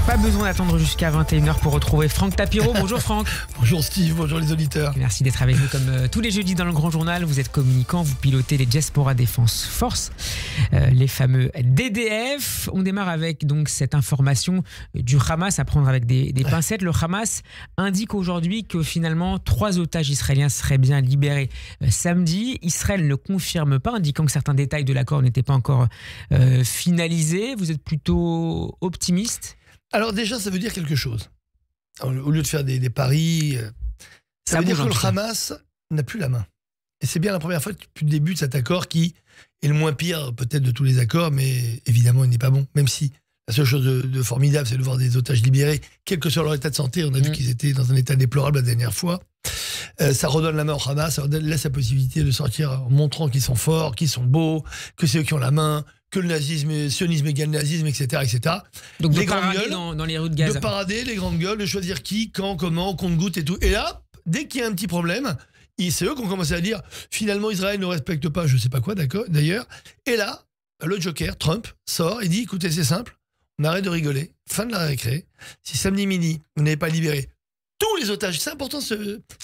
Pas besoin d'attendre jusqu'à 21h pour retrouver Franck Tapiro. Bonjour Franck. Bonjour Steve, bonjour les auditeurs. Merci d'être avec nous comme tous les jeudis dans le Grand Journal. Vous êtes communicant, vous pilotez les Diaspora Défense Force, les fameux DDF. On démarre avec donc cette information du Hamas à prendre avec des pincettes. Le Hamas indique aujourd'hui que finalement 3 otages israéliens seraient bien libérés samedi. Israël ne confirme pas, indiquant que certains détails de l'accord n'étaient pas encore finalisés. Vous êtes plutôt optimiste ? Alors déjà, ça veut dire quelque chose. Au lieu de faire des paris, ça veut dire que le Hamas n'a plus la main. Et c'est bien la première fois depuis le début de cet accord qui est le moins pire peut-être de tous les accords, mais évidemment, il n'est pas bon. Même si la seule chose de formidable, c'est de voir des otages libérés, quel que soit leur état de santé. On a vu qu'ils étaient dans un état déplorable la dernière fois. Ça redonne la main au Hamas, ça leur laisse la possibilité de sortir en montrant qu'ils sont forts, qu'ils sont beaux, que c'est eux qui ont la main, que le nazisme, le sionisme égale le nazisme, etc., etc. Donc les de parader dans les rues de Gaza. De parader, les grandes gueules, de choisir qui, quand, comment, au compte-gouttes et tout. Et là, dès qu'il y a un petit problème, c'est eux qui ont commencé à dire finalement Israël ne respecte pas je sais pas quoi, d'accord, d'ailleurs. Et là, le Joker, Trump, sort et dit écoutez, c'est simple, on arrête de rigoler, fin de la récré. Si samedi midi, vous n'avez pas libéré tous les otages, c'est important, c'est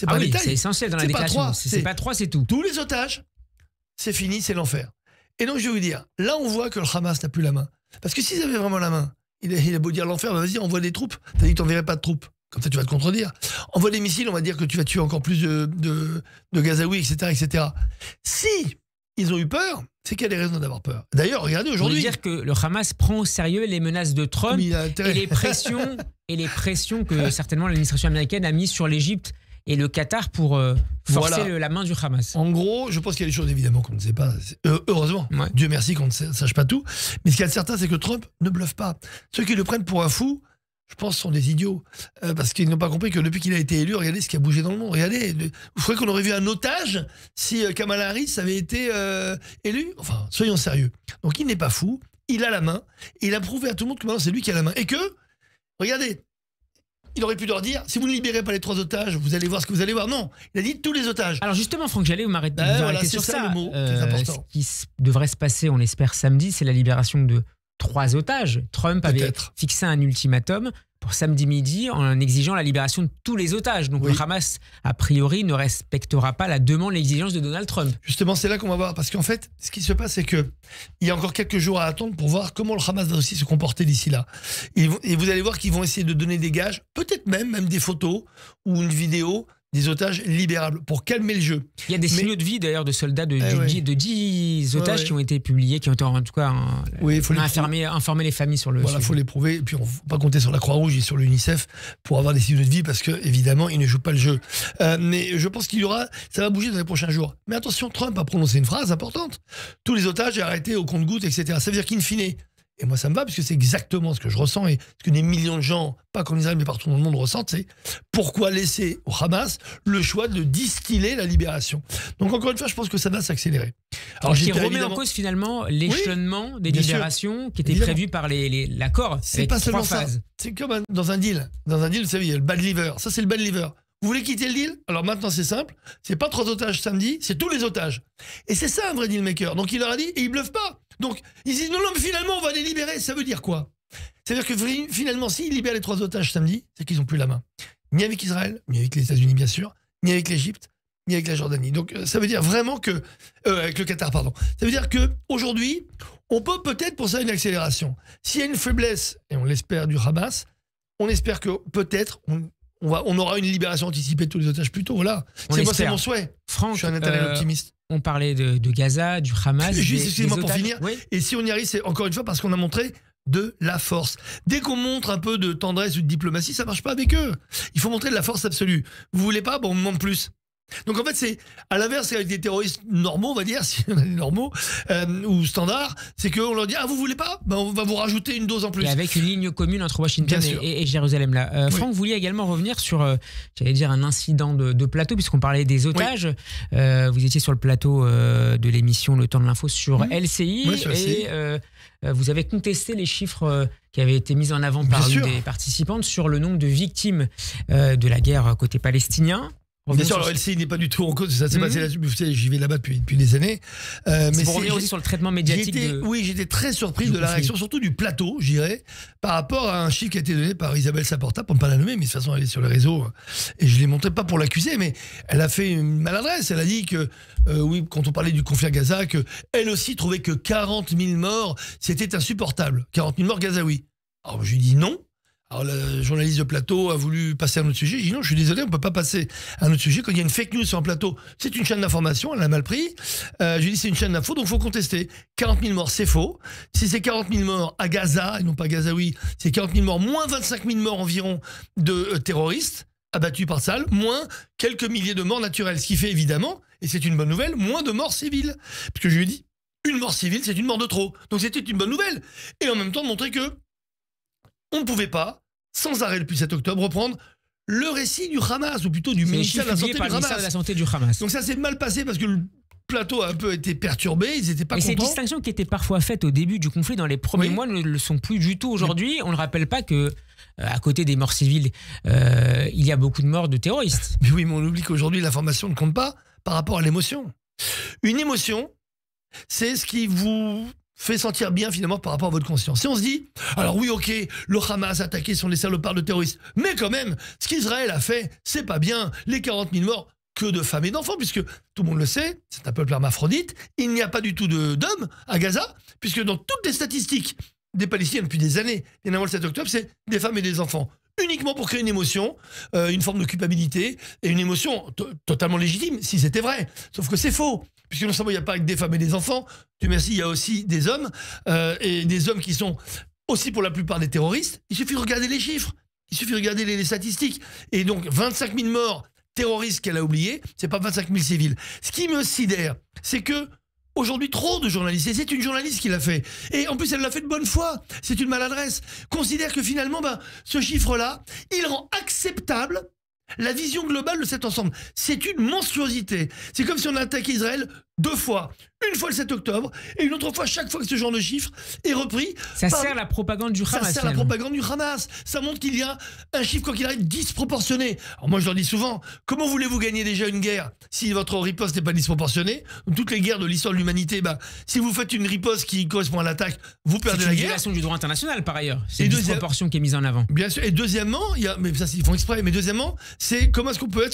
pas un détail. C'est essentiel dans la déclaration. C'est pas 3, c'est tout. Tous les otages, c'est fini, c'est l'enfer. Et donc je vais vous dire, là on voit que le Hamas n'a plus la main. Parce que s'ils avaient vraiment la main, il a beau dire l'enfer, bah vas-y, envoie des troupes. T'as dit que t'enverrais pas de troupes. Comme ça tu vas te contredire. Envoie des missiles, on va dire que tu vas tuer encore plus de Gazaouis, etc., etc. Si ils ont eu peur, c'est qu'il y a des raisons d'avoir peur. D'ailleurs, regardez aujourd'hui. Vous voulez dire que le Hamas prend au sérieux les menaces de Trump et les pressions que certainement l'administration américaine a mises sur l'Égypte et le Qatar pour forcer la main du Hamas. En gros, je pense qu'il y a des choses évidemment qu'on ne sait pas. Heureusement, Dieu merci qu'on ne sache pas tout. Mais ce qu'il y a de certain, c'est que Trump ne bluffe pas. Ceux qui le prennent pour un fou, je pense, sont des idiots. Parce qu'ils n'ont pas compris que depuis qu'il a été élu, regardez ce qui a bougé dans le monde. Regardez, vous croyez qu'on aurait vu un otage si Kamala Harris avait été élu? Enfin, soyons sérieux. Donc il n'est pas fou, il a la main, et il a prouvé à tout le monde que maintenant c'est lui qui a la main. Et que, regardez, il aurait pu leur dire, si vous ne libérez pas les 3 otages, vous allez voir ce que vous allez voir. Non, il a dit tous les otages. Alors justement, Franck, j'allais vous m'arrêter sur ça. Le mot qui est important. Ce qui devrait se passer, on l'espère, samedi, c'est la libération de 3 otages. Trump avait fixé un ultimatum pour samedi midi en exigeant la libération de tous les otages. Donc le Hamas, a priori, ne respectera pas la demande, l'exigence de Donald Trump. Justement, c'est là qu'on va voir. Parce qu'en fait, ce qui se passe, c'est qu'il y a encore quelques jours à attendre pour voir comment le Hamas va aussi se comporter d'ici là. Et vous allez voir qu'ils vont essayer de donner des gages, peut-être même des photos ou une vidéo des otages libérables pour calmer le jeu. Il y a des signaux de vie d'ailleurs de soldats de 10 otages qui ont été publiés, qui ont été en tout cas informé les familles sur le sujet. Voilà, il faut les prouver. Et puis on ne faut pas compter sur la Croix-Rouge et sur l'UNICEF pour avoir des signaux de vie parce que évidemment ils ne jouent pas le jeu. Mais je pense ça va bouger dans les prochains jours. Mais attention, Trump a prononcé une phrase importante. Tous les otages arrêtés au compte-gouttes, etc. Ça veut dire qu'in fine, et moi ça me va parce que c'est exactement ce que je ressens et ce que des millions de gens, pas qu'en Israël mais partout dans le monde ressentent, c'est pourquoi laisser au Hamas le choix de distiller la libération. Donc encore une fois, je pense que ça va s'accélérer. Alors qui remet en cause finalement l'échelonnement des libérations qui était prévu par l'accord. C'est pas seulement ça. C'est comme dans un deal. Dans un deal, vous savez, il y a le bad liver. Ça, c'est le bad liver. Vous voulez quitter le deal? Alors maintenant, c'est simple. C'est pas 3 otages samedi, c'est tous les otages. Et c'est ça un vrai deal maker. Donc il leur a dit, et ils bluffent pas. Donc ils disent non, mais finalement, on va les libérer. Ça veut dire quoi? Ça veut dire que finalement, s'ils libèrent les 3 otages samedi, c'est qu'ils n'ont plus la main. Ni avec Israël, ni avec les États-Unis, bien sûr, ni avec l'Égypte, ni avec la Jordanie. Donc ça veut dire vraiment que. Avec le Qatar, pardon. Ça veut dire qu'aujourd'hui, on peut peut-être pour ça une accélération. S'il y a une faiblesse, et on l'espère, du Hamas, on espère que peut-être. On aura une libération anticipée de tous les otages plus tôt. Voilà. C'est mon souhait. Franck, je suis un intérêt optimiste. On parlait de Gaza, du Hamas. Juste, excusez-moi pour finir. Oui. Et si on y arrive, c'est encore une fois parce qu'on a montré de la force. Dès qu'on montre un peu de tendresse ou de diplomatie, ça marche pas avec eux. Il faut montrer de la force absolue. Vous voulez pas, bon, on demande plus. Donc en fait, c'est à l'inverse avec des terroristes normaux, on va dire, si on a des normaux, ou standards, c'est qu'on leur dit « Ah, vous voulez pas ? Ben, on va vous rajouter une dose en plus. » Et avec une ligne commune entre Washington et Jérusalem. Là. Franck, vous vouliez également revenir sur, j'allais dire, un incident de plateau, puisqu'on parlait des otages. Vous étiez sur le plateau de l'émission Le Temps de l'Info sur LCI. Sur LCI. Et vous avez contesté les chiffres qui avaient été mis en avant par l'une des participantes sur le nombre de victimes de la guerre côté palestinien. Bien sûr, alors LCI n'est pas du tout en cause, ça s'est passé là-dessus, vous savez, j'y vais là-bas depuis des années. Mais pour revenir aussi sur le traitement médiatique Oui, j'étais très surpris de la réaction, surtout du plateau, je dirais, par rapport à un chiffre qui a été donné par Isabelle Saporta, pour ne pas la nommer, mais de toute façon elle est sur les réseaux, et je ne l'ai montré pas pour l'accuser, mais elle a fait une maladresse, elle a dit que, oui, quand on parlait du conflit à Gaza, qu'elle aussi trouvait que 40 000 morts, c'était insupportable, 40 000 morts gazaouis. Alors je lui dis non. Alors le journaliste de plateau a voulu passer à un autre sujet. J'ai dit non, je suis désolé, on ne peut pas passer à un autre sujet. Quand il y a une fake news sur un plateau, c'est une chaîne d'information, elle a mal pris. Je lui ai dit c'est une chaîne d'info, donc il faut contester. 40 000 morts, c'est faux. Si c'est 40 000 morts à Gaza, et non pas Gazaoui, c'est 40 000 morts, moins 25 000 morts environ de terroristes abattus par Tsahal, moins quelques milliers de morts naturelles. Ce qui fait évidemment, et c'est une bonne nouvelle, moins de morts civiles. Parce que je lui ai dit, une mort civile, c'est une mort de trop. Donc c'était une bonne nouvelle. Et en même temps de montrer que on ne pouvait pas, sans arrêt depuis 7 octobre, reprendre le récit du Hamas, ou plutôt du ministère de la Santé du Hamas. Donc ça s'est mal passé parce que le plateau a un peu été perturbé, ils n'étaient pas contents. Et ces distinctions qui étaient parfois faites au début du conflit, dans les premiers mois, ne le sont plus du tout aujourd'hui. On ne rappelle pas que, à côté des morts civiles, il y a beaucoup de morts de terroristes. Mais oui, mais on oublie qu'aujourd'hui, l'information ne compte pas par rapport à l'émotion. Une émotion, c'est ce qui vous fait sentir bien finalement par rapport à votre conscience. Si on se dit, alors oui, ok, le Hamas attaqué sont les salopards de terroristes, mais quand même, ce qu'Israël a fait, c'est pas bien. Les 40 000 morts, que de femmes et d'enfants, puisque tout le monde le sait, c'est un peuple hermaphrodite, il n'y a pas du tout d'hommes à Gaza, puisque dans toutes les statistiques des Palestiniens depuis des années, bien avant le 7 octobre, c'est des femmes et des enfants. Uniquement pour créer une émotion, une forme de culpabilité, et une émotion totalement légitime, si c'était vrai. Sauf que c'est faux, puisque non seulement il n'y a pas que des femmes et des enfants, Dieu merci, il y a aussi des hommes, et des hommes qui sont aussi pour la plupart des terroristes. Il suffit de regarder les chiffres, il suffit de regarder les statistiques. Et donc 25 000 morts terroristes qu'elle a oubliés, c'est pas 25 000 civils. Ce qui me sidère, c'est que aujourd'hui, trop de journalistes, et c'est une journaliste qui l'a fait, et en plus elle l'a fait de bonne foi, c'est une maladresse, considère que finalement, ce chiffre-là, il rend acceptable la vision globale de cet ensemble. C'est une monstruosité. C'est comme si on a attaqué Israël 2 fois. Une fois le 7 octobre, et une autre fois chaque fois que ce genre de chiffre est repris. Ça sert la propagande du Hamas. Ça sert la propagande du Hamas. Ça montre qu'il y a un chiffre, quoi qu'il arrive, disproportionné. Alors moi je leur dis souvent, comment voulez-vous gagner déjà une guerre si votre riposte n'est pas disproportionnée? Toutes les guerres de l'histoire de l'humanité, si vous faites une riposte qui correspond à l'attaque, vous perdez la guerre. C'est une violation du droit international par ailleurs. C'est une disproportion qui est mise en avant. Bien sûr. Et deuxièmement, mais ça ils font exprès, mais deuxièmement, c'est comment est-ce qu'on peut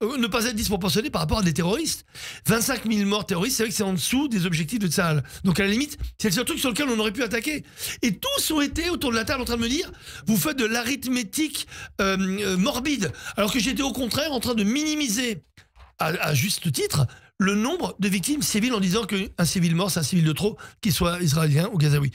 ne pas être disproportionné par rapport à des terroristes. 25 000 morts terroristes, c'est vrai que c'est en dessous des objectifs de Tsahal. Donc à la limite, c'est le seul truc sur lequel on aurait pu attaquer. Et tous ont été autour de la table en train de me dire, vous faites de l'arithmétique morbide, alors que j'étais au contraire en train de minimiser, à juste titre, le nombre de victimes civiles en disant qu'un civil mort, c'est un civil de trop, qu'il soit israélien ou gazaoui.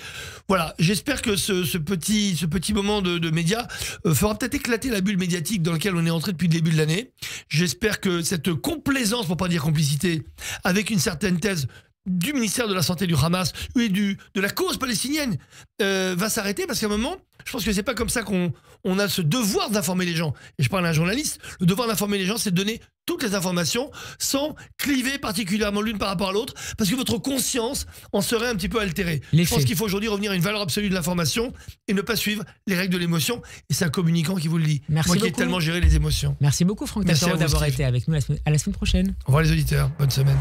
Voilà, j'espère que ce petit moment de médias fera peut-être éclater la bulle médiatique dans laquelle on est entré depuis le début de l'année. J'espère que cette complaisance, pour pas dire complicité, avec une certaine thèse du ministère de la Santé du Hamas et de la cause palestinienne va s'arrêter, parce qu'à un moment, je pense que c'est pas comme ça qu'on a ce devoir d'informer les gens. Et je parle à un journaliste, le devoir d'informer les gens, c'est de donner toutes les informations sans cliver particulièrement l'une par rapport à l'autre, parce que votre conscience en serait un petit peu altérée. Je pense qu'il faut aujourd'hui revenir à une valeur absolue de l'information et ne pas suivre les règles de l'émotion. Et c'est un communicant qui vous le dit. Merci Moi beaucoup. Qui ai tellement géré les émotions. Merci beaucoup Franck Tassaro d'avoir été avec nous. À la semaine prochaine. Au revoir les auditeurs, bonne semaine.